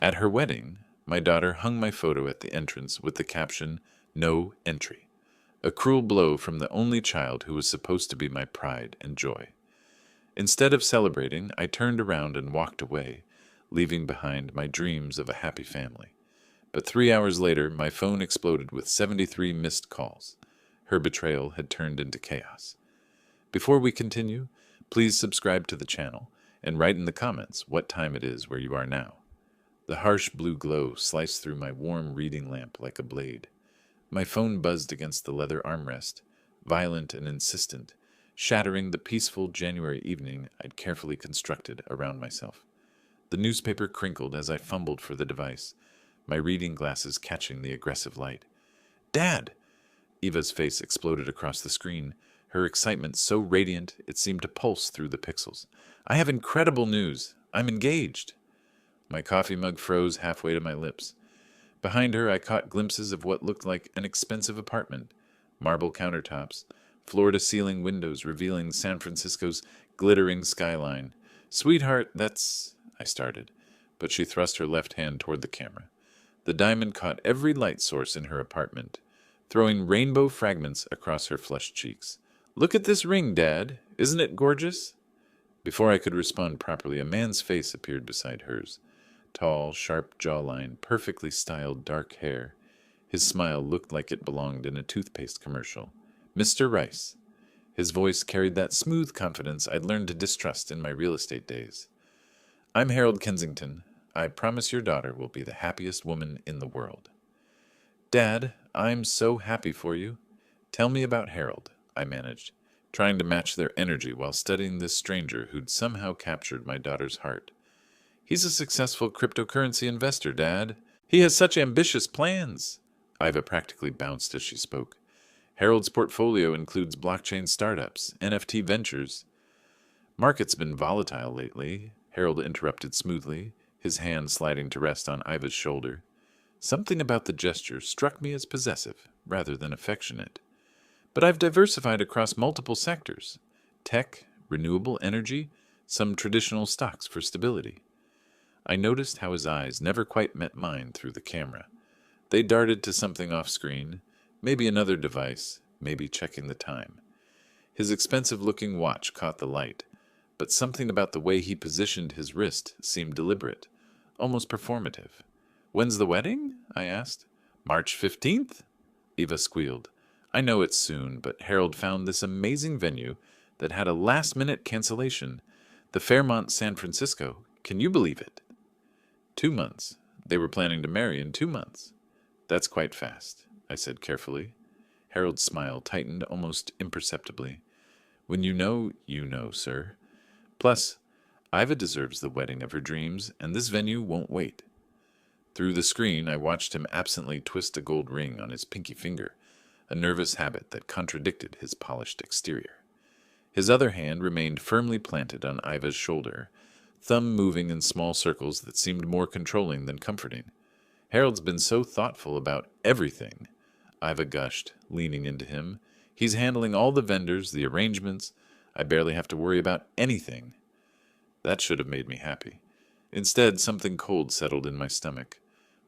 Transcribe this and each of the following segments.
At her wedding, my daughter hung my photo at the entrance with the caption, "No entry." A cruel blow from the only child who was supposed to be my pride and joy. Instead of celebrating, I turned around and walked away, leaving behind my dreams of a happy family. But 3 hours later, my phone exploded with 73 missed calls. Her betrayal had turned into chaos. Before we continue, please subscribe to the channel and write in the comments what time it is where you are now. The harsh blue glow sliced through my warm reading lamp like a blade. My phone buzzed against the leather armrest, violent and insistent, shattering the peaceful January evening I'd carefully constructed around myself. The newspaper crinkled as I fumbled for the device, my reading glasses catching the aggressive light. "Dad!" Eva's face exploded across the screen, her excitement so radiant it seemed to pulse through the pixels. "I have incredible news. I'm engaged." My coffee mug froze halfway to my lips. Behind her, I caught glimpses of what looked like an expensive apartment. Marble countertops, floor-to-ceiling windows revealing San Francisco's glittering skyline. "Sweetheart, that's—" I started, but she thrust her left hand toward the camera. The diamond caught every light source in her apartment, throwing rainbow fragments across her flushed cheeks. "Look at this ring, Dad. Isn't it gorgeous?" Before I could respond properly, a man's face appeared beside hers. Tall, sharp jawline, perfectly styled dark hair. His smile looked like it belonged in a toothpaste commercial. "Mr. Rice." His voice carried that smooth confidence I'd learned to distrust in my real estate days. "I'm Harold Kensington. I promise your daughter will be the happiest woman in the world." "Dad, I'm so happy for you. Tell me about Harold," I managed, trying to match their energy while studying this stranger who'd somehow captured my daughter's heart. "He's a successful cryptocurrency investor, Dad. He has such ambitious plans." Iva practically bounced as she spoke. "Harold's portfolio includes blockchain startups, NFT ventures." "Market's been volatile lately," Harold interrupted smoothly, his hand sliding to rest on Iva's shoulder. Something about the gesture struck me as possessive rather than affectionate. "But I've diversified across multiple sectors: tech, renewable energy, some traditional stocks for stability." I noticed how his eyes never quite met mine through the camera. They darted to something off-screen, maybe another device, maybe checking the time. His expensive-looking watch caught the light, but something about the way he positioned his wrist seemed deliberate, almost performative. "When's the wedding?" I asked. "March 15th?" Eva squealed. "I know it's soon, but Harold found this amazing venue that had a last-minute cancellation. The Fairmont San Francisco. Can you believe it?" 2 months. They were planning to marry in 2 months. "That's quite fast," I said carefully. Harold's smile tightened almost imperceptibly. "When you know, sir. Plus, Iva deserves the wedding of her dreams, and this venue won't wait." Through the screen, I watched him absently twist a gold ring on his pinky finger, a nervous habit that contradicted his polished exterior. His other hand remained firmly planted on Iva's shoulder, thumb moving in small circles that seemed more controlling than comforting. "Harold's been so thoughtful about everything," Iva gushed, leaning into him. "He's handling all the vendors, the arrangements. I barely have to worry about anything." That should have made me happy. Instead, something cold settled in my stomach.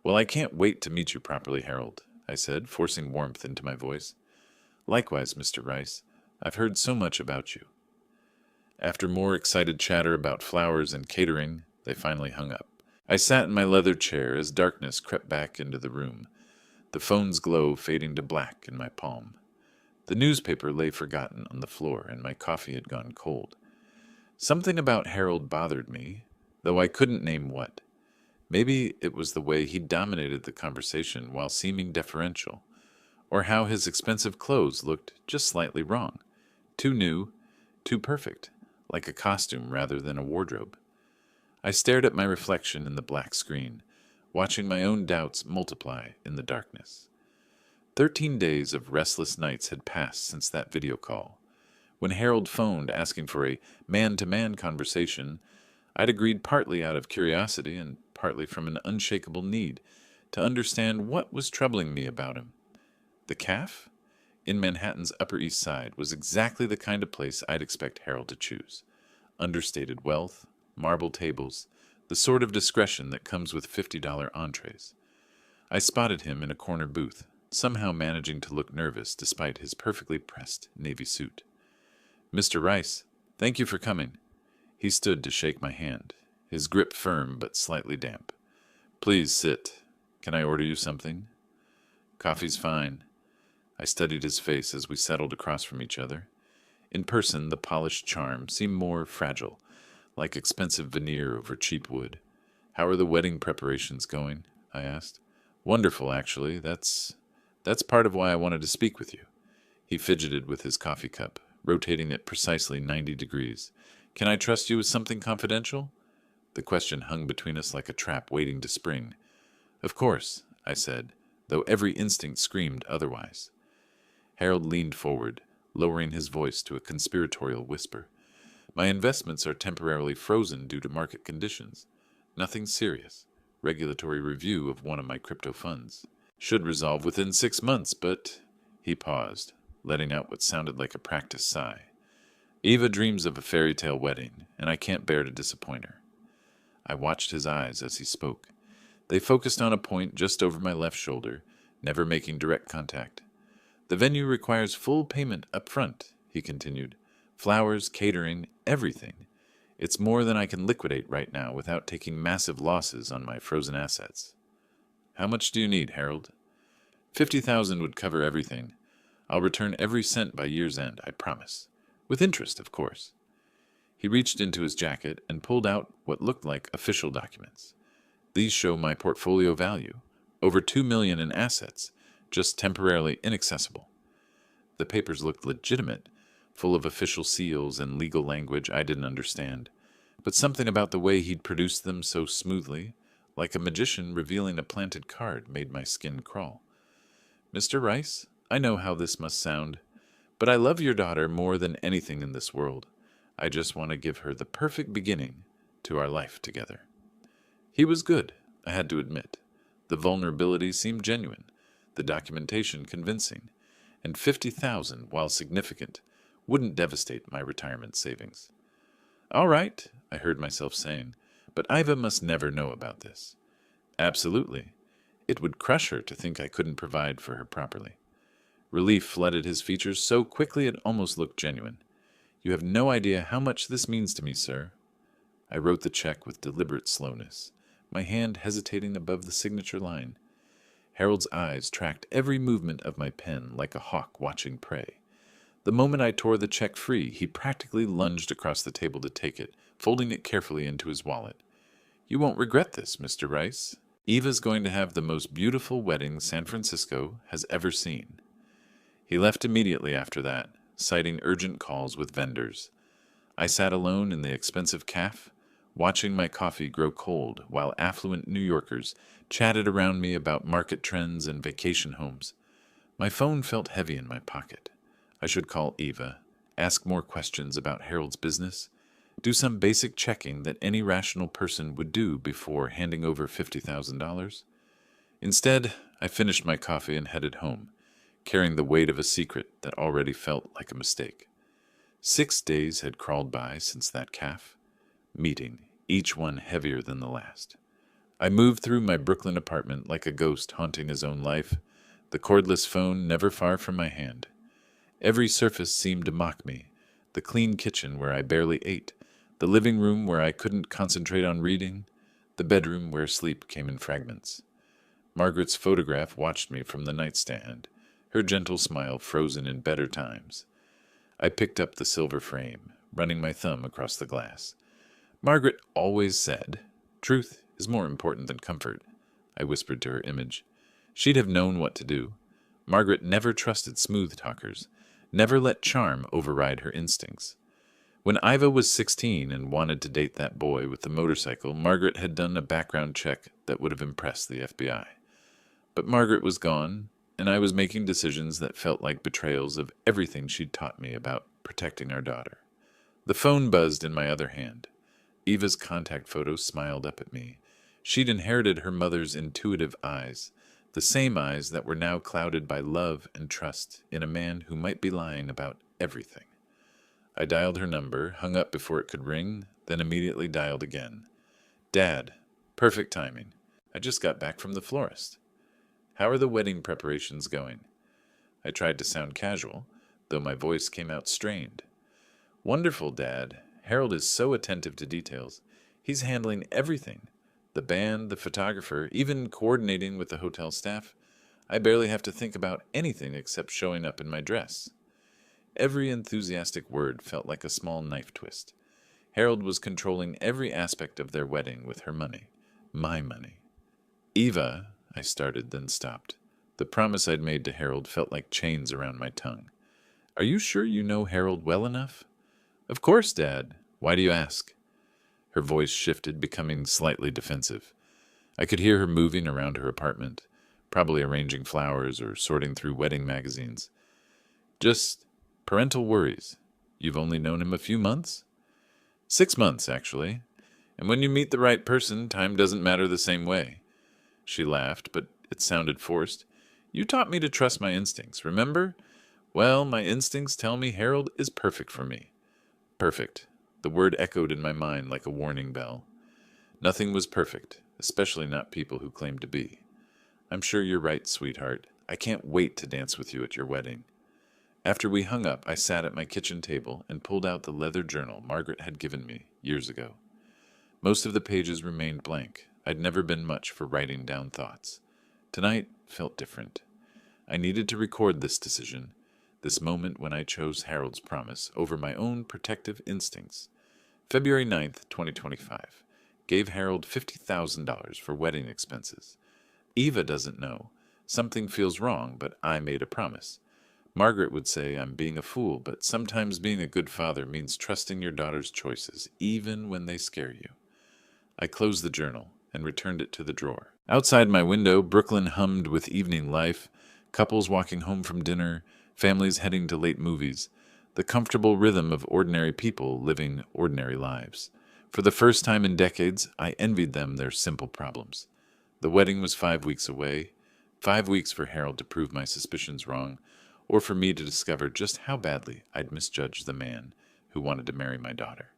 "Well, I can't wait to meet you properly, Harold," I said, forcing warmth into my voice. "Likewise, Mr. Rice. I've heard so much about you." After more excited chatter about flowers and catering, they finally hung up. I sat in my leather chair as darkness crept back into the room, the phone's glow fading to black in my palm. The newspaper lay forgotten on the floor, and my coffee had gone cold. Something about Harold bothered me, though I couldn't name what. Maybe it was the way he dominated the conversation while seeming deferential, or how his expensive clothes looked just slightly wrong. Too new, too perfect, like a costume rather than a wardrobe. I stared at my reflection in the black screen, watching my own doubts multiply in the darkness. 13 days of restless nights had passed since that video call. When Harold phoned asking for a man-to-man conversation, I'd agreed partly out of curiosity and partly from an unshakable need to understand what was troubling me about him. The Caf in Manhattan's Upper East Side was exactly the kind of place I'd expect Harold to choose. Understated wealth, marble tables, the sort of discretion that comes with $50 entrees. I spotted him in a corner booth, somehow managing to look nervous despite his perfectly pressed navy suit. "Mr. Rice, thank you for coming." He stood to shake my hand, his grip firm but slightly damp. "Please sit. Can I order you something?" "Coffee's fine." I studied his face as we settled across from each other. In person, the polished charm seemed more fragile, like expensive veneer over cheap wood. "How are the wedding preparations going?" I asked. "Wonderful, actually. That's part of why I wanted to speak with you." He fidgeted with his coffee cup, rotating it precisely 90 degrees. "Can I trust you with something confidential?" The question hung between us like a trap waiting to spring. "Of course," I said, though every instinct screamed otherwise. Harold leaned forward, lowering his voice to a conspiratorial whisper. "My investments are temporarily frozen due to market conditions. Nothing serious. Regulatory review of one of my crypto funds. Should resolve within 6 months, but—" He paused, letting out what sounded like a practiced sigh. "Eva dreams of a fairy tale wedding, and I can't bear to disappoint her." I watched his eyes as he spoke. They focused on a point just over my left shoulder, never making direct contact. "The venue requires full payment up front," he continued. "Flowers, catering, everything. It's more than I can liquidate right now without taking massive losses on my frozen assets." "How much do you need, Harold?" 50,000 would cover everything. I'll return every cent by year's end, I promise. With interest, of course." He reached into his jacket and pulled out what looked like official documents. "These show my portfolio value. Over $2 million in assets, just temporarily inaccessible." The papers looked legitimate, full of official seals and legal language I didn't understand, but something about the way he'd produced them so smoothly, like a magician revealing a planted card, made my skin crawl. "Mr. Rice, I know how this must sound, but I love your daughter more than anything in this world. I just want to give her the perfect beginning to our life together." He was good, I had to admit. The vulnerability seemed genuine, the documentation convincing, and 50,000, while significant, wouldn't devastate my retirement savings. "All right," I heard myself saying, "but Iva must never know about this." "Absolutely. It would crush her to think I couldn't provide for her properly." Relief flooded his features so quickly it almost looked genuine. "You have no idea how much this means to me, sir." I wrote the check with deliberate slowness, my hand hesitating above the signature line. Harold's eyes tracked every movement of my pen like a hawk watching prey. The moment I tore the check free, he practically lunged across the table to take it, folding it carefully into his wallet. "You won't regret this, Mr. Rice. Eva's going to have the most beautiful wedding San Francisco has ever seen." He left immediately after that, citing urgent calls with vendors. I sat alone in the expensive cafe, watching my coffee grow cold while affluent New Yorkers chatted around me about market trends and vacation homes. My phone felt heavy in my pocket. I should call Eva, ask more questions about Harold's business, do some basic checking that any rational person would do before handing over $50,000. Instead, I finished my coffee and headed home, carrying the weight of a secret that already felt like a mistake. 6 days had crawled by since that cafe meeting, each one heavier than the last. I moved through my Brooklyn apartment like a ghost haunting his own life, the cordless phone never far from my hand. Every surface seemed to mock me, the clean kitchen where I barely ate, the living room where I couldn't concentrate on reading, the bedroom where sleep came in fragments. Margaret's photograph watched me from the nightstand, her gentle smile frozen in better times. I picked up the silver frame, running my thumb across the glass. "Margaret always said, 'Truth is more important than comfort,'" I whispered to her image. She'd have known what to do. Margaret never trusted smooth talkers, never let charm override her instincts. When Iva was 16 and wanted to date that boy with the motorcycle, Margaret had done a background check that would have impressed the FBI. But Margaret was gone, and I was making decisions that felt like betrayals of everything she'd taught me about protecting our daughter. The phone buzzed in my other hand. Eva's contact photo smiled up at me. She'd inherited her mother's intuitive eyes, the same eyes that were now clouded by love and trust in a man who might be lying about everything. I dialed her number, hung up before it could ring, then immediately dialed again. Dad, perfect timing. I just got back from the florist. How are the wedding preparations going? I tried to sound casual, though my voice came out strained. Wonderful, Dad. Harold is so attentive to details. He's handling everything. The band, the photographer, even coordinating with the hotel staff. I barely have to think about anything except showing up in my dress. Every enthusiastic word felt like a small knife twist. Harold was controlling every aspect of their wedding with her money. My money. Eva, I started, then stopped. The promise I'd made to Harold felt like chains around my tongue. Are you sure you know Harold well enough? Of course, Dad. Why do you ask? Her voice shifted, becoming slightly defensive. I could hear her moving around her apartment, probably arranging flowers or sorting through wedding magazines. Just parental worries. You've only known him a few months? 6 months, actually. And when you meet the right person, time doesn't matter the same way. She laughed, but it sounded forced. You taught me to trust my instincts, remember? Well, my instincts tell me Harold is perfect for me. Perfect. The word echoed in my mind like a warning bell. Nothing was perfect, especially not people who claim to be. I'm sure you're right, sweetheart. I can't wait to dance with you at your wedding. After we hung up, I sat at my kitchen table and pulled out the leather journal Margaret had given me years ago. Most of the pages remained blank. I'd never been much for writing down thoughts. Tonight felt different. I needed to record this decision, this moment when I chose Harold's promise over my own protective instincts. February 9th, 2025. Gave Harold $50,000 for wedding expenses. Eva doesn't know. Something feels wrong, but I made a promise. Margaret would say I'm being a fool, but sometimes being a good father means trusting your daughter's choices, even when they scare you. I closed the journal and returned it to the drawer. Outside my window, Brooklyn hummed with evening life, couples walking home from dinner, families heading to late movies, the comfortable rhythm of ordinary people living ordinary lives. For the first time in decades, I envied them their simple problems. The wedding was 5 weeks away, 5 weeks for Harold to prove my suspicions wrong, or for me to discover just how badly I'd misjudged the man who wanted to marry my daughter.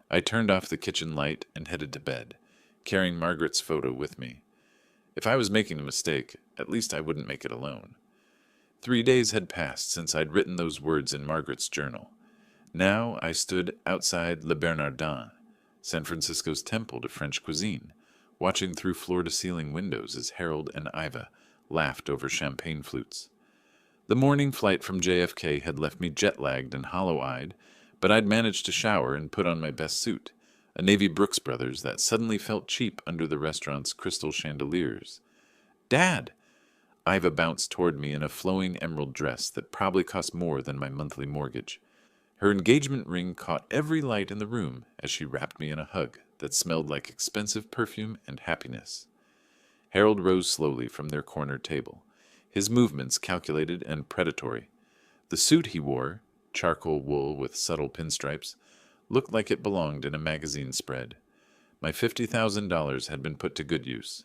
I turned off the kitchen light and headed to bed, carrying Margaret's photo with me. If I was making a mistake, at least I wouldn't make it alone. 3 days had passed since I'd written those words in Margaret's journal. Now I stood outside Le Bernardin, San Francisco's temple to French cuisine, watching through floor-to-ceiling windows as Harold and Iva laughed over champagne flutes. The morning flight from JFK had left me jet-lagged and hollow-eyed, but I'd managed to shower and put on my best suit, a navy Brooks Brothers that suddenly felt cheap under the restaurant's crystal chandeliers. Dad! Iva bounced toward me in a flowing emerald dress that probably cost more than my monthly mortgage. Her engagement ring caught every light in the room as she wrapped me in a hug that smelled like expensive perfume and happiness. Harold rose slowly from their corner table, his movements calculated and predatory. The suit he wore, charcoal wool with subtle pinstripes, looked like it belonged in a magazine spread. My $50,000 had been put to good use.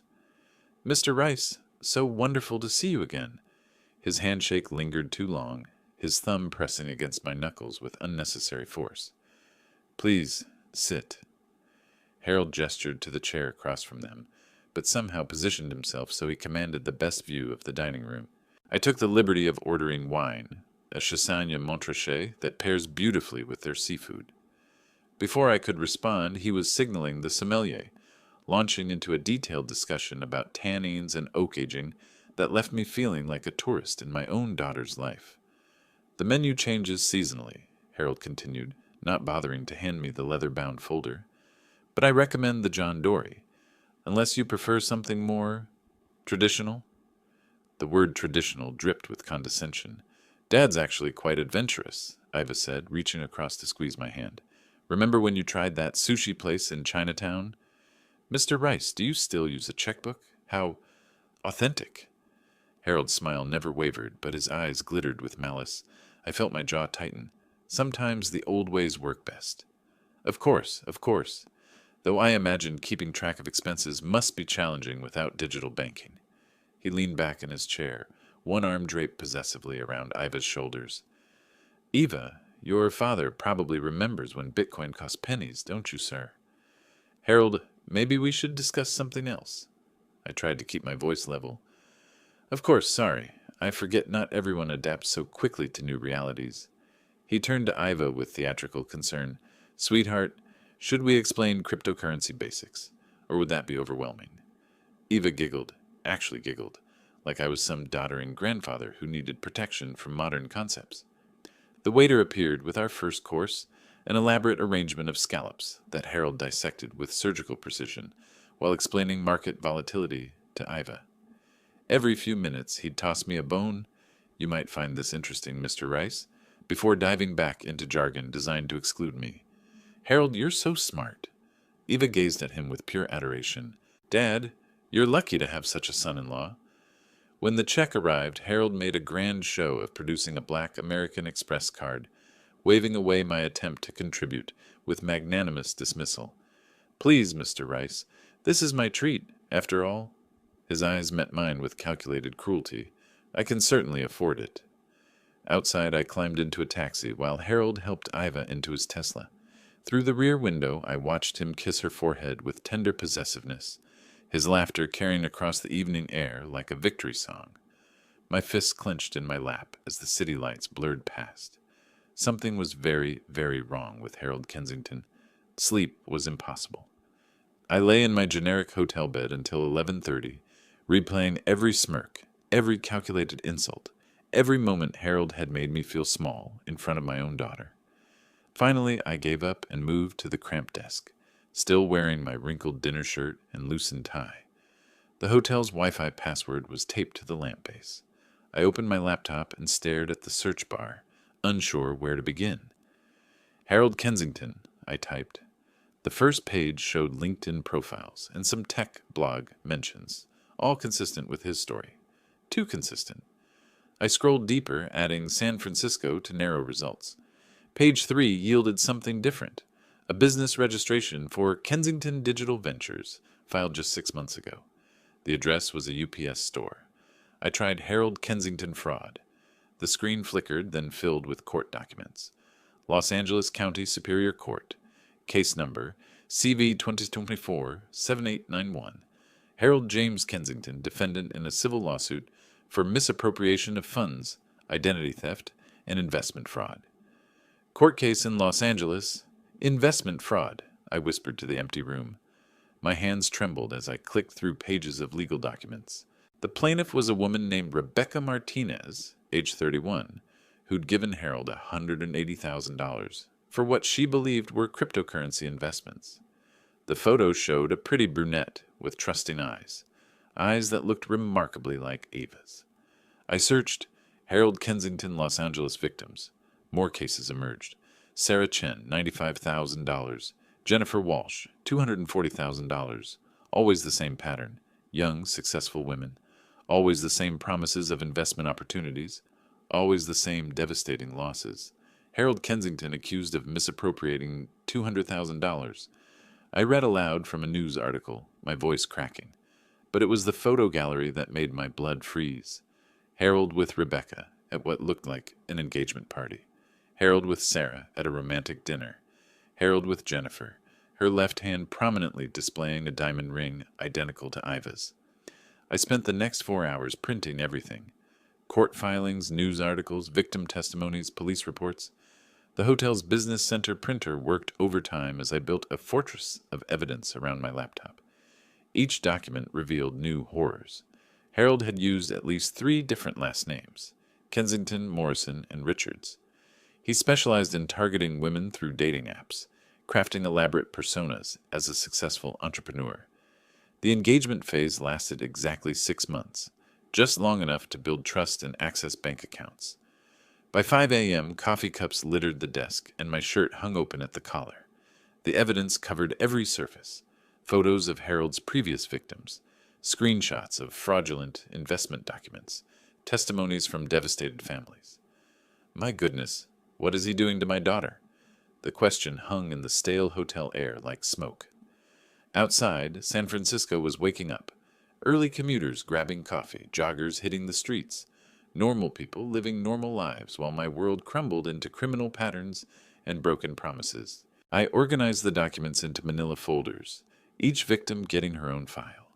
Mr. Rice, so wonderful to see you again. His handshake lingered too long, his thumb pressing against my knuckles with unnecessary force. Please, sit. Harold gestured to the chair across from them, but somehow positioned himself so he commanded the best view of the dining room. I took the liberty of ordering wine, a Chassagne Montrachet that pairs beautifully with their seafood. Before I could respond, he was signaling the sommelier, launching into a detailed discussion about tannins and oak aging that left me feeling like a tourist in my own daughter's life. The menu changes seasonally, Harold continued, not bothering to hand me the leather-bound folder. But I recommend the John Dory, unless you prefer something more traditional. The word traditional dripped with condescension. Dad's actually quite adventurous, Iva said, reaching across to squeeze my hand. Remember when you tried that sushi place in Chinatown? Mr. Rice, do you still use a checkbook? How authentic. Harold's smile never wavered, but his eyes glittered with malice. I felt my jaw tighten. Sometimes the old ways work best. Of course, though I imagined keeping track of expenses must be challenging without digital banking. He leaned back in his chair, one arm draped possessively around Iva's shoulders. Eva, your father probably remembers when Bitcoin cost pennies, don't you, sir? Harold Maybe we should discuss something else. I tried to keep my voice level. Of course, sorry. I forget not everyone adapts so quickly to new realities. He turned to Iva with theatrical concern. Sweetheart, should we explain cryptocurrency basics? Or would that be overwhelming? Eva giggled, actually giggled, like I was some doddering grandfather who needed protection from modern concepts. The waiter appeared with our first course, an elaborate arrangement of scallops that Harold dissected with surgical precision while explaining market volatility to Iva. Every few minutes he'd toss me a bone. You might find this interesting, Mr. Rice, before diving back into jargon designed to exclude me. Harold, you're so smart. Eva gazed at him with pure adoration. Dad, you're lucky to have such a son-in-law. When the check arrived, Harold made a grand show of producing a black American Express card, waving away my attempt to contribute with magnanimous dismissal. Please, Mr. Rice, this is my treat, after all. His eyes met mine with calculated cruelty. I can certainly afford it. Outside, I climbed into a taxi while Harold helped Iva into his Tesla. Through the rear window, I watched him kiss her forehead with tender possessiveness, his laughter carrying across the evening air like a victory song. My fists clenched in my lap as the city lights blurred past. Something was very, very wrong with Harold Kensington. Sleep was impossible. I lay in my generic hotel bed until 11:30, replaying every smirk, every calculated insult, every moment Harold had made me feel small in front of my own daughter. Finally, I gave up and moved to the cramped desk, still wearing my wrinkled dinner shirt and loosened tie. The hotel's Wi-Fi password was taped to the lamp base. I opened my laptop and stared at the search bar, unsure where to begin. Harold Kensington, I typed. The first page showed LinkedIn profiles and some tech blog mentions, all consistent with his story. Too consistent. I scrolled deeper, adding San Francisco to narrow results. Page 3 yielded something different. A business registration for Kensington Digital Ventures, filed just 6 months ago. The address was a UPS store. I tried Harold Kensington fraud. The screen flickered, then filled with court documents. Los Angeles County Superior Court. Case number CV 2024-7891. Harold James Kensington, defendant in a civil lawsuit for misappropriation of funds, identity theft, and investment fraud. Court case in Los Angeles. Investment fraud, I whispered to the empty room. My hands trembled as I clicked through pages of legal documents. The plaintiff was a woman named Rebecca Martinez, age 31, who'd given Harold $180,000 for what she believed were cryptocurrency investments. The photo showed a pretty brunette with trusting eyes that looked remarkably like Eva's. I searched Harold Kensington Los Angeles victims. More cases emerged. Sarah Chen, $95,000. Jennifer Walsh, $240,000. Always the same pattern. Young, successful women. Always the same promises of investment opportunities. Always the same devastating losses. Harold Kensington accused of misappropriating $200,000. I read aloud from a news article, my voice cracking. But it was the photo gallery that made my blood freeze. Harold with Rebecca at what looked like an engagement party. Harold with Sarah at a romantic dinner. Harold with Jennifer, her left hand prominently displaying a diamond ring identical to Iva's. I spent the next 4 hours printing everything. Court filings, news articles, victim testimonies, police reports. The hotel's business center printer worked overtime as I built a fortress of evidence around my laptop. Each document revealed new horrors. Harold had used at least 3 different last names: Kensington, Morrison, and Richards. He specialized in targeting women through dating apps, crafting elaborate personas as a successful entrepreneur. The engagement phase lasted exactly 6 months, just long enough to build trust and access bank accounts. By 5 a.m., coffee cups littered the desk, and my shirt hung open at the collar. The evidence covered every surface: photos of Harold's previous victims, screenshots of fraudulent investment documents, testimonies from devastated families. My goodness, what is he doing to my daughter? The question hung in the stale hotel air like smoke. Outside, San Francisco was waking up. Early commuters grabbing coffee, joggers hitting the streets, normal people living normal lives while my world crumbled into criminal patterns and broken promises. I organized the documents into manila folders, each victim getting her own file.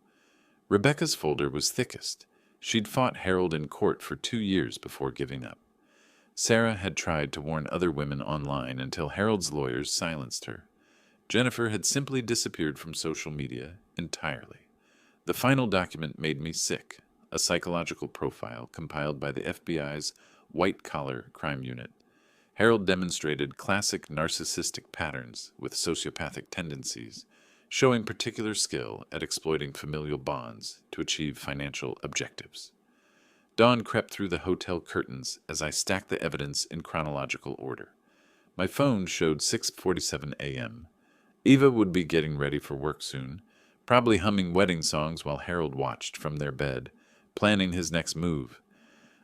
Rebecca's folder was thickest. She'd fought Harold in court for 2 years before giving up. Sarah had tried to warn other women online until Harold's lawyers silenced her. Jennifer had simply disappeared from social media entirely. The final document made me sick, a psychological profile compiled by the FBI's white-collar crime unit. Harold demonstrated classic narcissistic patterns with sociopathic tendencies, showing particular skill at exploiting familial bonds to achieve financial objectives. Dawn crept through the hotel curtains as I stacked the evidence in chronological order. My phone showed 6:47 a.m. Eva would be getting ready for work soon, probably humming wedding songs while Harold watched from their bed, planning his next move.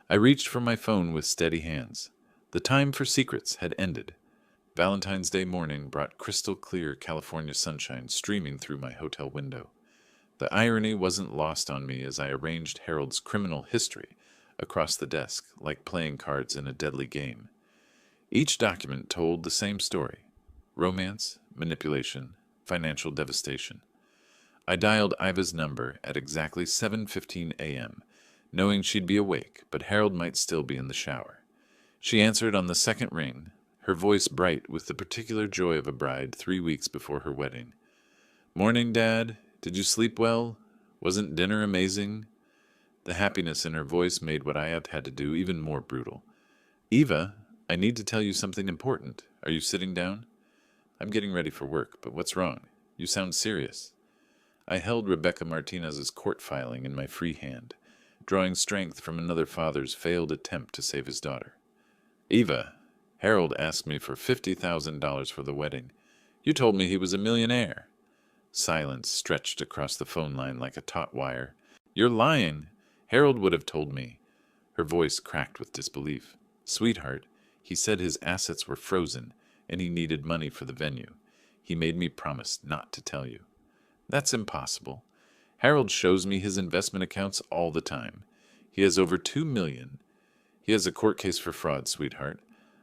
I reached for my phone with steady hands. The time for secrets had ended. Valentine's Day morning brought crystal clear California sunshine streaming through my hotel window. The irony wasn't lost on me as I arranged Harold's criminal history across the desk like playing cards in a deadly game. Each document told the same story: romance, manipulation, financial devastation. I dialed Iva's number at exactly 7:15 a.m., knowing she'd be awake, but Harold might still be in the shower. She answered on the second ring, her voice bright with the particular joy of a bride 3 weeks before her wedding. "Morning, Dad. Did you sleep well? Wasn't dinner amazing?" The happiness in her voice made what I had to do even more brutal. "Eva, I need to tell you something important. Are you sitting down?" "I'm getting ready for work, but what's wrong? You sound serious." I held Rebecca Martinez's court filing in my free hand, drawing strength from another father's failed attempt to save his daughter. "Eva, Harold asked me for $50,000 for the wedding. You told me he was a millionaire." Silence stretched across the phone line like a taut wire. "You're lying. Harold would have told me." Her voice cracked with disbelief. "Sweetheart, he said his assets were frozen, and he needed money for the venue. He made me promise not to tell you." "That's impossible. Harold shows me his investment accounts all the time. He has over $2 million. He has a court case for fraud, sweetheart.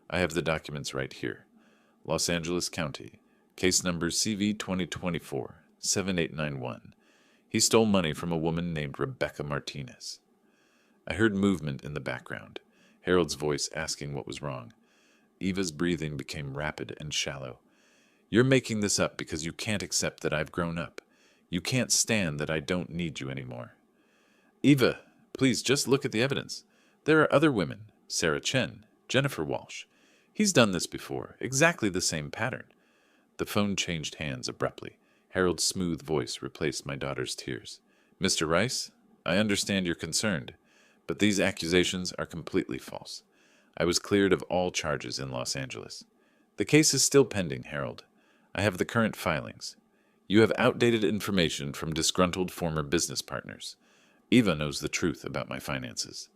I have the documents right here. Los Angeles County, case number CV 2024-7891. He stole money from a woman named Rebecca Martinez." I heard movement in the background, Harold's voice asking what was wrong. Eva's breathing became rapid and shallow. "You're making this up because you can't accept that I've grown up. You can't stand that I don't need you anymore." "Eva, please just look at the evidence. There are other women, Sarah Chen, Jennifer Walsh. He's done this before, exactly the same pattern." The phone changed hands abruptly. Harold's smooth voice replaced my daughter's tears. "Mr. Rice, I understand you're concerned, but these accusations are completely false. I was cleared of all charges in Los Angeles. The case is still pending, Harold. I have the current filings. You have outdated information from disgruntled former business partners. Eva knows the truth about my finances."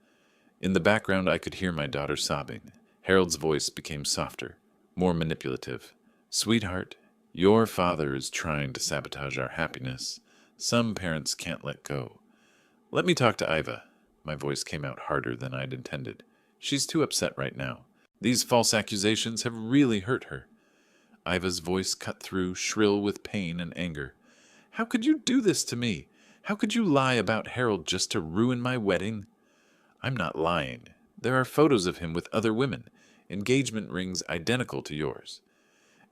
In the background, I could hear my daughter sobbing. Harold's voice became softer, more manipulative. "Sweetheart, your father is trying to sabotage our happiness. Some parents can't let go. Let me talk to Iva." My voice came out harder than I'd intended. "She's too upset right now. These false accusations have really hurt her." Iva's voice cut through, shrill with pain and anger. "How could you do this to me? How could you lie about Harold just to ruin my wedding?" "I'm not lying. There are photos of him with other women, engagement rings identical to yours."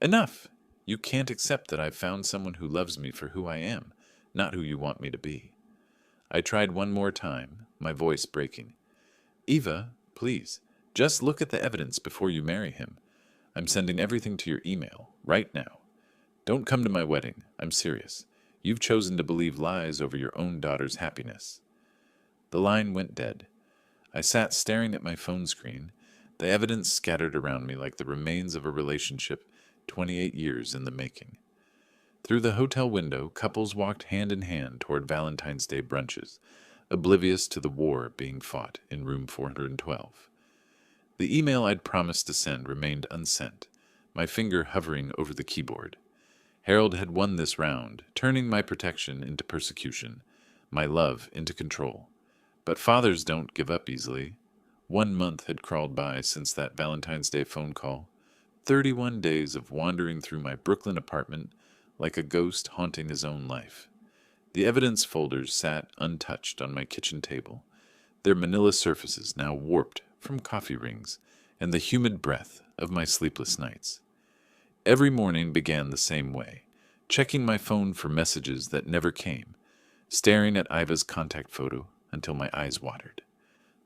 "Enough! You can't accept that I've found someone who loves me for who I am, not who you want me to be." I tried one more time, my voice breaking. "Eva, please, just look at the evidence before you marry him. I'm sending everything to your email, right now. Don't come to my wedding. I'm serious. You've chosen to believe lies over your own daughter's happiness." The line went dead. I sat staring at my phone screen, the evidence scattered around me like the remains of a relationship 28 years in the making. Through the hotel window, couples walked hand in hand toward Valentine's Day brunches, oblivious to the war being fought in room 412. The email I'd promised to send remained unsent, my finger hovering over the keyboard. Harold had won this round, turning my protection into persecution, my love into control. But fathers don't give up easily. 1 month had crawled by since that Valentine's Day phone call. 31 days of wandering through my Brooklyn apartment, like a ghost haunting his own life. The evidence folders sat untouched on my kitchen table, their manila surfaces now warped from coffee rings and the humid breath of my sleepless nights. Every morning began the same way, checking my phone for messages that never came, staring at Iva's contact photo until my eyes watered.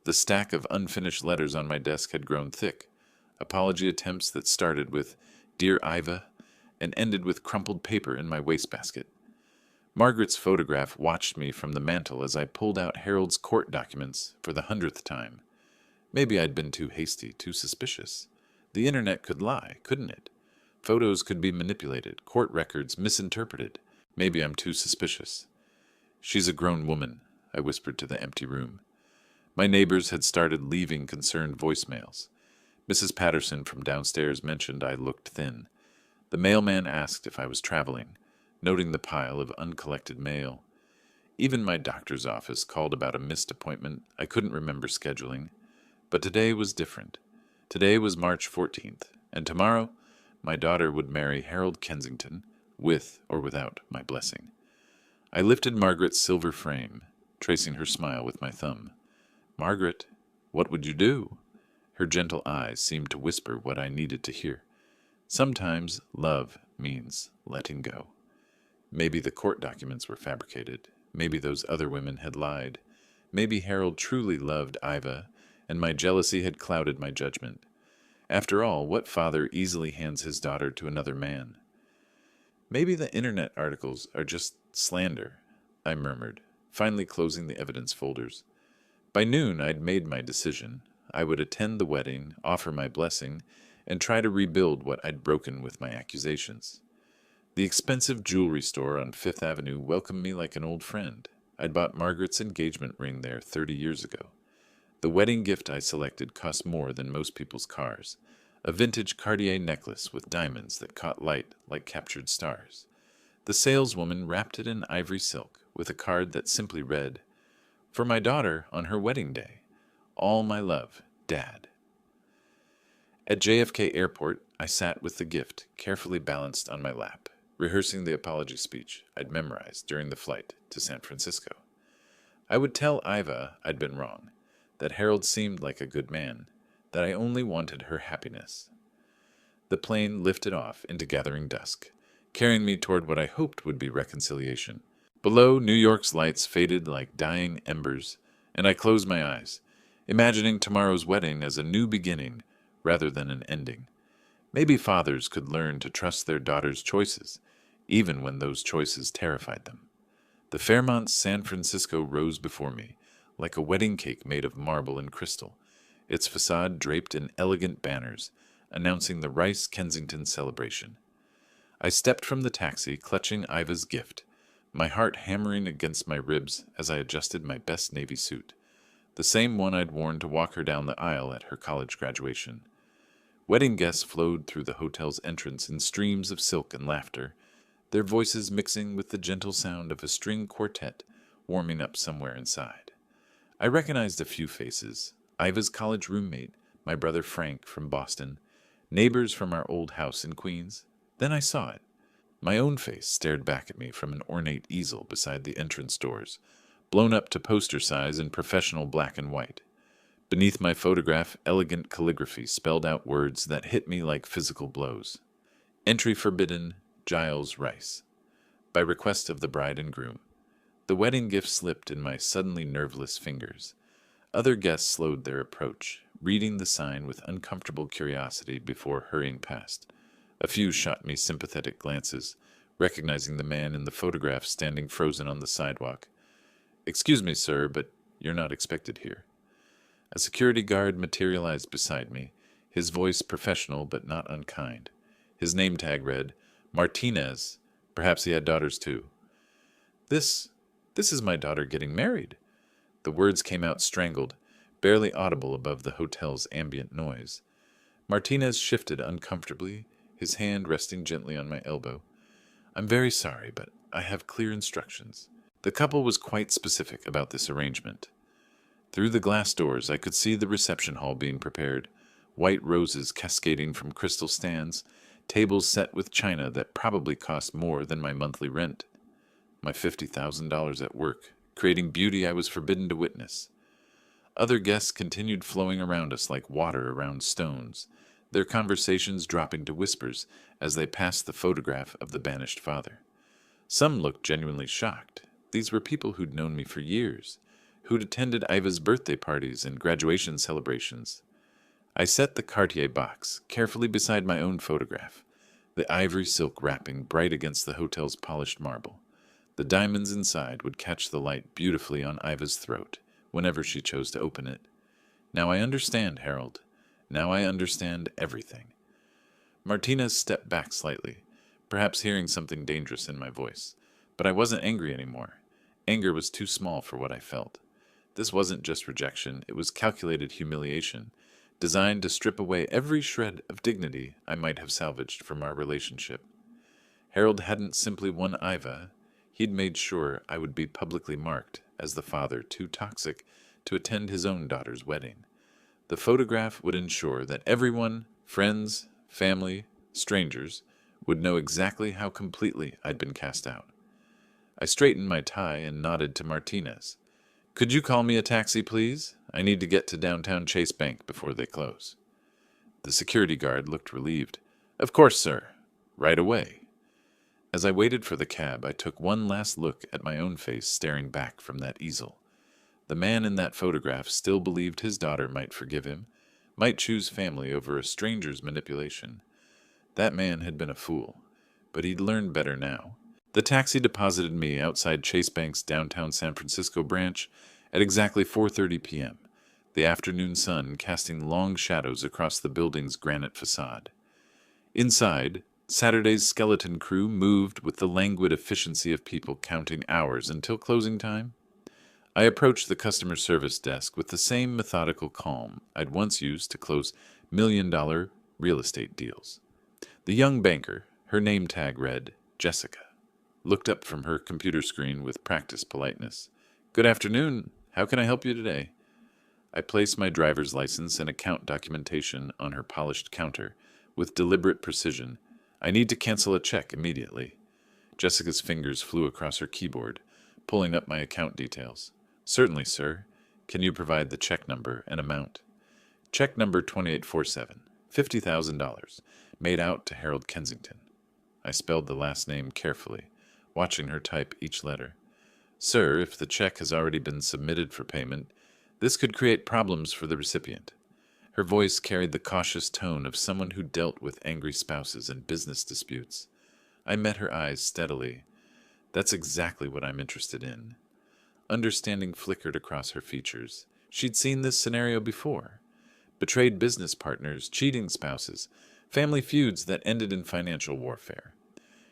The stack of unfinished letters on my desk had grown thick, apology attempts that started with "Dear Iva" and ended with crumpled paper in my wastebasket. Margaret's photograph watched me from the mantel as I pulled out Harold's court documents for the 100th time. Maybe I'd been too hasty, too suspicious. The internet could lie, couldn't it? Photos could be manipulated, court records misinterpreted. Maybe I'm too suspicious. "She's a grown woman," I whispered to the empty room. My neighbors had started leaving concerned voicemails. Mrs. Patterson from downstairs mentioned I looked thin. The mailman asked if I was traveling, noting the pile of uncollected mail. Even my doctor's office called about a missed appointment I couldn't remember scheduling. But today was different. Today was March 14th, and tomorrow my daughter would marry Harold Kensington, with or without my blessing. I lifted Margaret's silver frame, tracing her smile with my thumb. "Margaret, what would you do?" Her gentle eyes seemed to whisper what I needed to hear. Sometimes love means letting go. Maybe the court documents were fabricated. Maybe those other women had lied. Maybe Harold truly loved Iva, and my jealousy had clouded my judgment. After all, what father easily hands his daughter to another man? "Maybe the internet articles are just slander," I murmured, finally closing the evidence folders. By noon, I'd made my decision. I would attend the wedding, offer my blessing, and try to rebuild what I'd broken with my accusations. The expensive jewelry store on Fifth Avenue welcomed me like an old friend. I'd bought Margaret's engagement ring there 30 years ago. The wedding gift I selected cost more than most people's cars, a vintage Cartier necklace with diamonds that caught light like captured stars. The saleswoman wrapped it in ivory silk with a card that simply read, "For my daughter on her wedding day. All my love, Dad." At JFK Airport, I sat with the gift carefully balanced on my lap, rehearsing the apology speech I'd memorized during the flight to San Francisco. I would tell Iva I'd been wrong, that Harold seemed like a good man, that I only wanted her happiness. The plane lifted off into gathering dusk, carrying me toward what I hoped would be reconciliation. Below, New York's lights faded like dying embers, and I closed my eyes, imagining tomorrow's wedding as a new beginning rather than an ending. Maybe fathers could learn to trust their daughters' choices, even when those choices terrified them. The Fairmont San Francisco rose before me, like a wedding cake made of marble and crystal, its facade draped in elegant banners, announcing the Rice Kensington celebration. I stepped from the taxi, clutching Iva's gift, my heart hammering against my ribs as I adjusted my best navy suit, the same one I'd worn to walk her down the aisle at her college graduation. Wedding guests flowed through the hotel's entrance in streams of silk and laughter, their voices mixing with the gentle sound of a string quartet warming up somewhere inside. I recognized a few faces: Iva's college roommate, my brother Frank from Boston, neighbors from our old house in Queens. Then I saw it. My own face stared back at me from an ornate easel beside the entrance doors, blown up to poster size in professional black and white. Beneath my photograph, elegant calligraphy spelled out words that hit me like physical blows. "Entry forbidden, Giles Rice. By request of the bride and groom." The wedding gift slipped in my suddenly nerveless fingers. Other guests slowed their approach, reading the sign with uncomfortable curiosity before hurrying past. A few shot me sympathetic glances, recognizing the man in the photograph standing frozen on the sidewalk. "Excuse me, sir, but you're not expected here." A security guard materialized beside me, his voice professional but not unkind. His name tag read, "Martinez." Perhaps he had daughters too. This is my daughter getting married." The words came out strangled, barely audible above the hotel's ambient noise. Martinez shifted uncomfortably, his hand resting gently on my elbow. "I'm very sorry, but I have clear instructions." The couple was quite specific about this arrangement. Through the glass doors, I could see the reception hall being prepared, white roses cascading from crystal stands, tables set with china that probably cost more than my monthly rent, my $50,000 at work, creating beauty I was forbidden to witness. Other guests continued flowing around us like water around stones, their conversations dropping to whispers as they passed the photograph of the banished father. Some looked genuinely shocked. These were people who'd known me for years, who'd attended Iva's birthday parties and graduation celebrations. I set the Cartier box carefully beside my own photograph, the ivory silk wrapping bright against the hotel's polished marble. The diamonds inside would catch the light beautifully on Iva's throat whenever she chose to open it. Now I understand, Harold. Now I understand everything. Martinez stepped back slightly, perhaps hearing something dangerous in my voice. But I wasn't angry anymore. Anger was too small for what I felt. This wasn't just rejection, it was calculated humiliation, designed to strip away every shred of dignity I might have salvaged from our relationship. Harold hadn't simply won Iva, he'd made sure I would be publicly marked as the father too toxic to attend his own daughter's wedding. The photograph would ensure that everyone, friends, family, strangers, would know exactly how completely I'd been cast out. I straightened my tie and nodded to Martinez. "Could you call me a taxi, please? I need to get to downtown Chase Bank before they close." The security guard looked relieved. "Of course, sir. Right away." As I waited for the cab, I took one last look at my own face staring back from that easel. The man in that photograph still believed his daughter might forgive him, might choose family over a stranger's manipulation. That man had been a fool, but he'd learned better now. The taxi deposited me outside Chase Bank's downtown San Francisco branch at exactly 4:30 p.m., the afternoon sun casting long shadows across the building's granite facade. Inside, Saturday's skeleton crew moved with the languid efficiency of people counting hours until closing time. I approached the customer service desk with the same methodical calm I'd once used to close million-dollar real estate deals. The young banker, her name tag read Jessica, looked up from her computer screen with practiced politeness. "Good afternoon. How can I help you today?" I placed my driver's license and account documentation on her polished counter with deliberate precision. "I need to cancel a check immediately." Jessica's fingers flew across her keyboard, pulling up my account details. "Certainly, sir. Can you provide the check number and amount?" "Check number 2847, $50,000, made out to Harold Kensington." I spelled the last name carefully, watching her type each letter. "Sir, if the check has already been submitted for payment, this could create problems for the recipient." Her voice carried the cautious tone of someone who dealt with angry spouses and business disputes. I met her eyes steadily. "That's exactly what I'm interested in." Understanding flickered across her features. She'd seen this scenario before. Betrayed business partners, cheating spouses, family feuds that ended in financial warfare.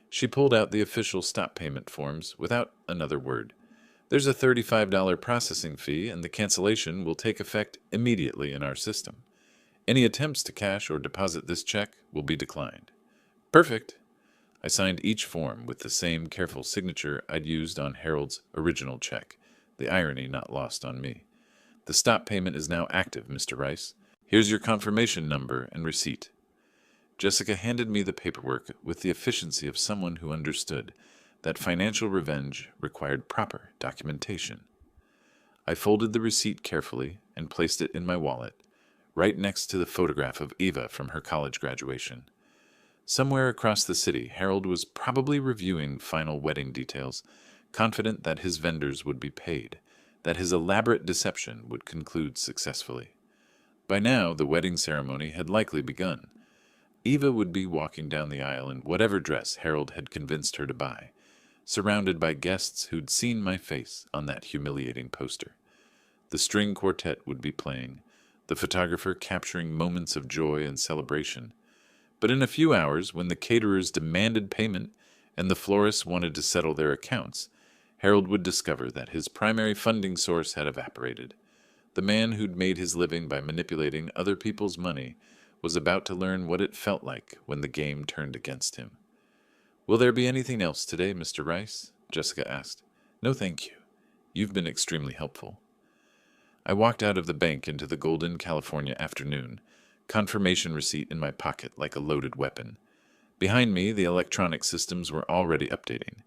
She pulled out the official stop payment forms without another word. "There's a $35 processing fee, and the cancellation will take effect immediately in our system. Any attempts to cash or deposit this check will be declined." "Perfect." I signed each form with the same careful signature I'd used on Harold's original check, the irony not lost on me. "The stop payment is now active, Mr. Rice. Here's your confirmation number and receipt." Jessica handed me the paperwork with the efficiency of someone who understood that financial revenge required proper documentation. I folded the receipt carefully and placed it in my wallet, right next to the photograph of Eva from her college graduation. Somewhere across the city, Harold was probably reviewing final wedding details, confident that his vendors would be paid, that his elaborate deception would conclude successfully. By now, the wedding ceremony had likely begun. Eva would be walking down the aisle in whatever dress Harold had convinced her to buy, surrounded by guests who'd seen my face on that humiliating poster. The string quartet would be playing, the photographer capturing moments of joy and celebration. But in a few hours, when the caterers demanded payment and the florists wanted to settle their accounts, Harold would discover that his primary funding source had evaporated. The man who'd made his living by manipulating other people's money was about to learn what it felt like when the game turned against him. "Will there be anything else today, Mr. Rice?" Jessica asked. "No, thank you. You've been extremely helpful." I walked out of the bank into the golden California afternoon, confirmation receipt in my pocket like a loaded weapon. Behind me, the electronic systems were already updating,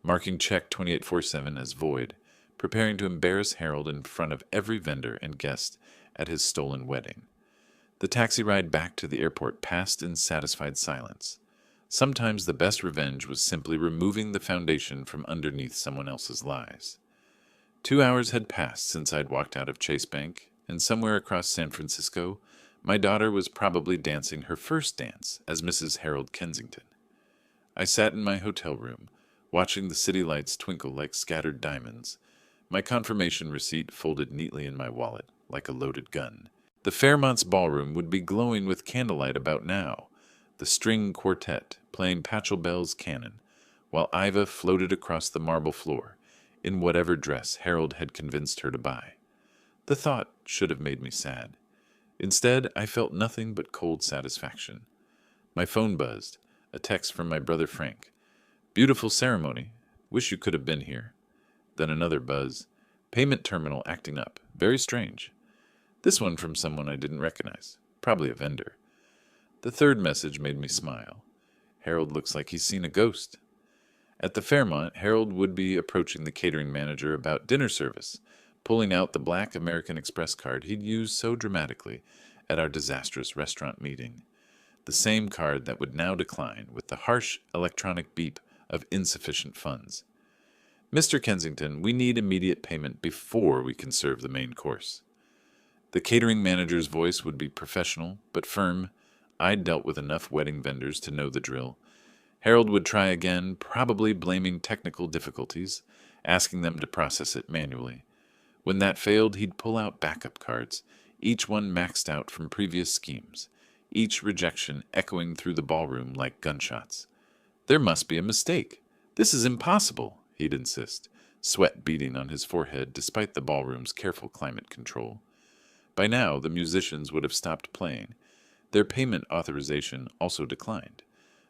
marking check 2847 as void, preparing to embarrass Harold in front of every vendor and guest at his stolen wedding. The taxi ride back to the airport passed in satisfied silence. Sometimes the best revenge was simply removing the foundation from underneath someone else's lies. 2 hours had passed since I'd walked out of Chase Bank, and somewhere across San Francisco, my daughter was probably dancing her first dance as Mrs. Harold Kensington. I sat in my hotel room, watching the city lights twinkle like scattered diamonds, my confirmation receipt folded neatly in my wallet like a loaded gun. The Fairmont's ballroom would be glowing with candlelight about now, the string quartet playing Pachelbel's canon, while Iva floated across the marble floor in whatever dress Harold had convinced her to buy. The thought should have made me sad. Instead, I felt nothing but cold satisfaction. My phone buzzed, a text from my brother Frank. "Beautiful ceremony. Wish you could have been here." Then another buzz. "Payment terminal acting up. Very strange." This one from someone I didn't recognize. Probably a vendor. The third message made me smile. "Harold looks like he's seen a ghost." At the Fairmont, Harold would be approaching the catering manager about dinner service, pulling out the black American Express card he'd used so dramatically at our disastrous restaurant meeting. The same card that would now decline with the harsh electronic beep of insufficient funds. "Mr. Kensington, we need immediate payment before we can serve the main course." The catering manager's voice would be professional, but firm. I'd dealt with enough wedding vendors to know the drill. Harold would try again, probably blaming technical difficulties, asking them to process it manually. When that failed, he'd pull out backup cards, each one maxed out from previous schemes, each rejection echoing through the ballroom like gunshots. "There must be a mistake. This is impossible," he'd insist, sweat beading on his forehead despite the ballroom's careful climate control. By now, the musicians would have stopped playing. Their payment authorization also declined.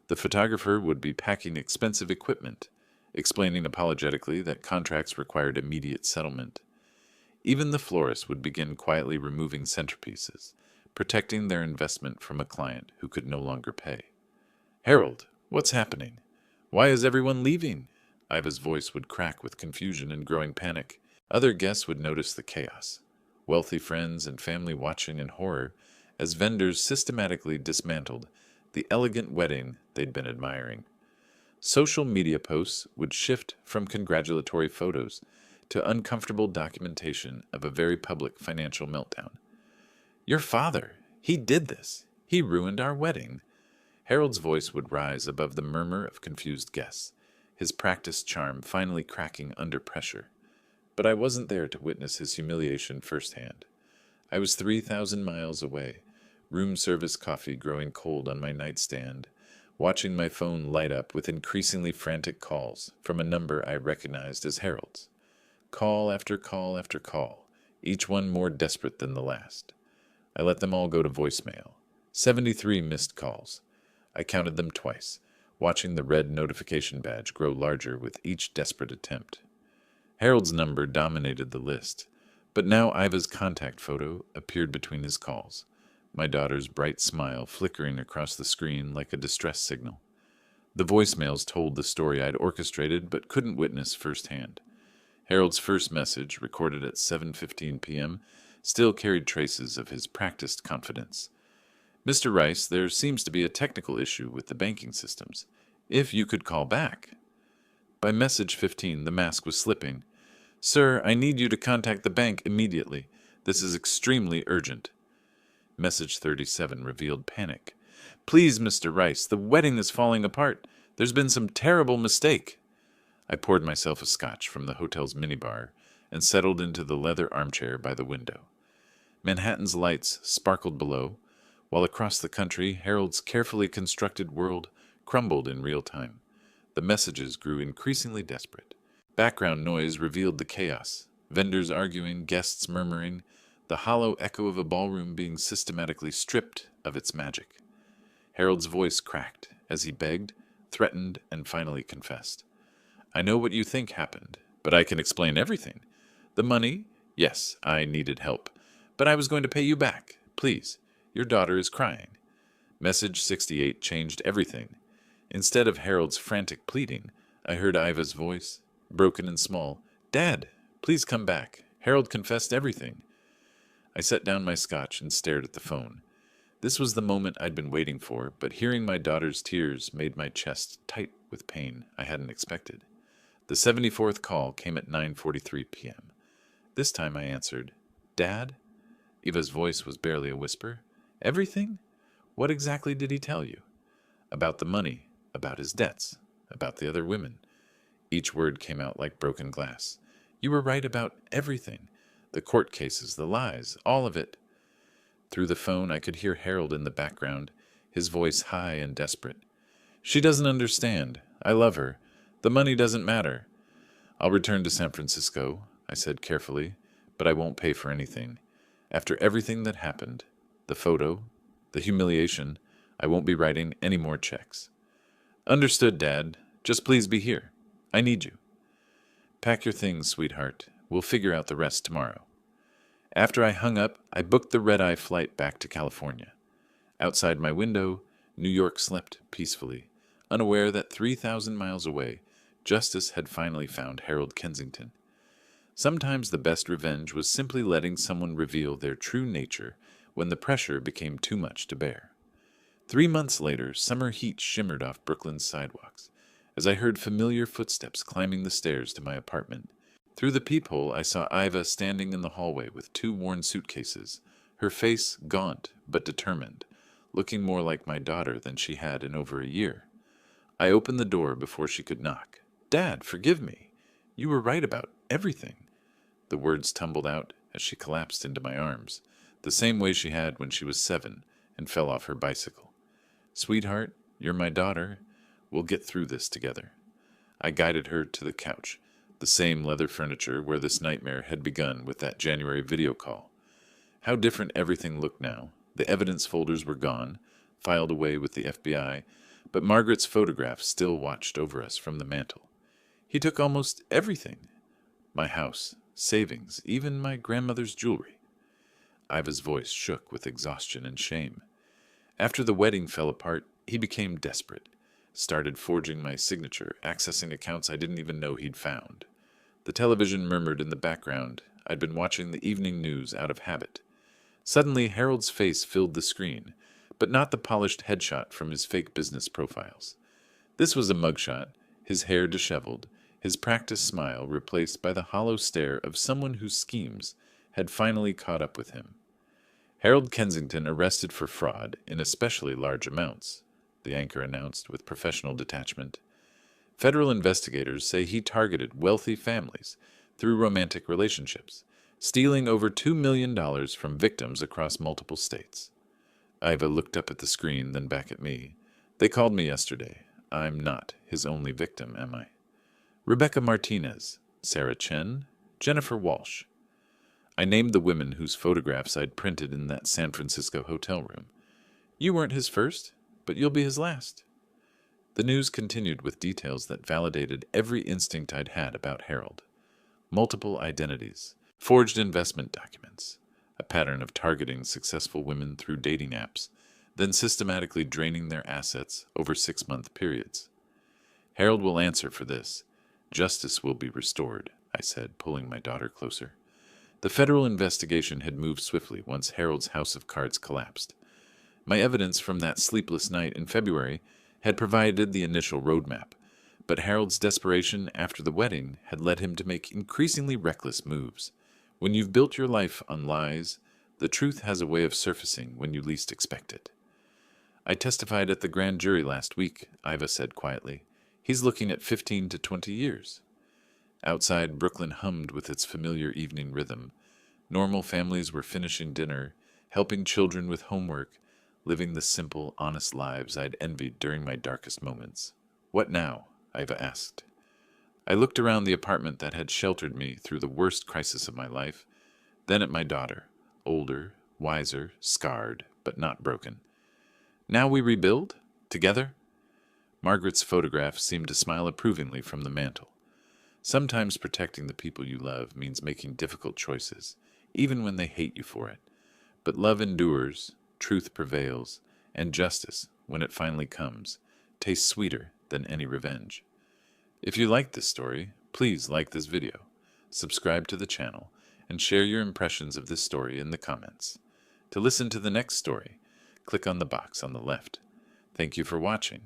The photographer would be packing expensive equipment, explaining apologetically that contracts required immediate settlement. Even the florist would begin quietly removing centerpieces, protecting their investment from a client who could no longer pay. "Harold, what's happening? Why is everyone leaving?" Iva's voice would crack with confusion and growing panic. Other guests would notice the chaos. Wealthy friends and family watching in horror as vendors systematically dismantled the elegant wedding they'd been admiring. Social media posts would shift from congratulatory photos to uncomfortable documentation of a very public financial meltdown. "Your father, he did this. He ruined our wedding." Harold's voice would rise above the murmur of confused guests, his practiced charm finally cracking under pressure. But I wasn't there to witness his humiliation firsthand. I was 3,000 miles away, room service coffee growing cold on my nightstand, watching my phone light up with increasingly frantic calls from a number I recognized as Harold's. Call after call after call, each one more desperate than the last. I let them all go to voicemail. 73 missed calls. I counted them twice, watching the red notification badge grow larger with each desperate attempt. Harold's number dominated the list, but now Iva's contact photo appeared between his calls, my daughter's bright smile flickering across the screen like a distress signal. The voicemails told the story I'd orchestrated but couldn't witness firsthand. Harold's first message, recorded at 7:15 p.m., still carried traces of his practiced confidence. "Mr. Rice, there seems to be a technical issue with the banking systems. If you could call back." By message 15, the mask was slipping. "Sir, I need you to contact the bank immediately. This is extremely urgent." Message 37 revealed panic. "Please, Mr. Rice, the wedding is falling apart. There's been some terrible mistake." I poured myself a scotch from the hotel's minibar and settled into the leather armchair by the window. Manhattan's lights sparkled below, while across the country, Harold's carefully constructed world crumbled in real time. The messages grew increasingly desperate. Background noise revealed the chaos, vendors arguing, guests murmuring, the hollow echo of a ballroom being systematically stripped of its magic. Harold's voice cracked as he begged, threatened, and finally confessed. "I know what you think happened, but I can explain everything. The money? Yes, I needed help, but I was going to pay you back. Please, your daughter is crying." Message 68 changed everything. Instead of Harold's frantic pleading, I heard Iva's voice, broken and small. "Dad, please come back. Harold confessed everything." I set down my scotch and stared at the phone. This was the moment I'd been waiting for, but hearing my daughter's tears made my chest tight with pain I hadn't expected. The 74th call came at 9:43 p.m. This time I answered. "Dad?" Eva's voice was barely a whisper. "Everything? What exactly did he tell you?" "About the money, about his debts, about the other women." Each word came out like broken glass. "You were right about everything. The court cases, the lies, all of it." Through the phone, I could hear Harold in the background, his voice high and desperate. "She doesn't understand. I love her. The money doesn't matter. I'll return to San Francisco," I said carefully, "but I won't pay for anything. After everything that happened, the photo, the humiliation, I won't be writing any more checks." "Understood, Dad. Just please be here. I need you." "Pack your things, sweetheart. We'll figure out the rest tomorrow." After I hung up, I booked the red-eye flight back to California. Outside my window, New York slept peacefully, unaware that 3,000 miles away, justice had finally found Harold Kensington. Sometimes the best revenge was simply letting someone reveal their true nature when the pressure became too much to bear. 3 months later, summer heat shimmered off Brooklyn's sidewalks, as I heard familiar footsteps climbing the stairs to my apartment. Through the peephole, I saw Iva standing in the hallway with 2 worn suitcases, her face gaunt but determined, looking more like my daughter than she had in over a year. I opened the door before she could knock. "Dad, forgive me. You were right about everything." The words tumbled out as she collapsed into my arms, the same way she had when she was 7 and fell off her bicycle. "Sweetheart, you're my daughter. We'll get through this together." I guided her to the couch, the same leather furniture where this nightmare had begun with that January video call. How different everything looked now. The evidence folders were gone, filed away with the FBI, but Margaret's photograph still watched over us from the mantel. "He took almost everything. My house, savings, even my grandmother's jewelry." Iva's voice shook with exhaustion and shame. "After the wedding fell apart, he became desperate. Started forging my signature, accessing accounts I didn't even know he'd found." The television murmured in the background. I'd been watching the evening news out of habit. Suddenly, Harold's face filled the screen, but not the polished headshot from his fake business profiles. This was a mugshot, his hair disheveled, his practiced smile replaced by the hollow stare of someone whose schemes had finally caught up with him. "Harold Kensington arrested for fraud in especially large amounts," the anchor announced with professional detachment. "Federal investigators say he targeted wealthy families through romantic relationships, stealing over $2 million from victims across multiple states." Iva looked up at the screen, then back at me. "They called me yesterday. I'm not his only victim, am I?" "Rebecca Martinez, Sarah Chen, Jennifer Walsh." I named the women whose photographs I'd printed in that San Francisco hotel room. "You weren't his first, but you'll be his last." The news continued with details that validated every instinct I'd had about Harold. Multiple identities, forged investment documents, a pattern of targeting successful women through dating apps, then systematically draining their assets over 6-month periods. "Harold will answer for this. Justice will be restored," I said, pulling my daughter closer. The federal investigation had moved swiftly once Harold's house of cards collapsed. My evidence from that sleepless night in February had provided the initial roadmap, but Harold's desperation after the wedding had led him to make increasingly reckless moves. When you've built your life on lies, the truth has a way of surfacing when you least expect it. "I testified at the grand jury last week," Iva said quietly. "He's looking at 15 to 20 years. Outside, Brooklyn hummed with its familiar evening rhythm. Normal families were finishing dinner, helping children with homework, living the simple, honest lives I'd envied during my darkest moments. "What now?" Iva asked. I looked around the apartment that had sheltered me through the worst crisis of my life, then at my daughter, older, wiser, scarred, but not broken. "Now we rebuild? Together?" Margaret's photograph seemed to smile approvingly from the mantel. Sometimes protecting the people you love means making difficult choices, even when they hate you for it. But love endures, truth prevails, and justice, when it finally comes, tastes sweeter than any revenge. If you like this story, please like this video, subscribe to the channel, and share your impressions of this story in the comments. To listen to the next story, click on the box on the left. Thank you for watching,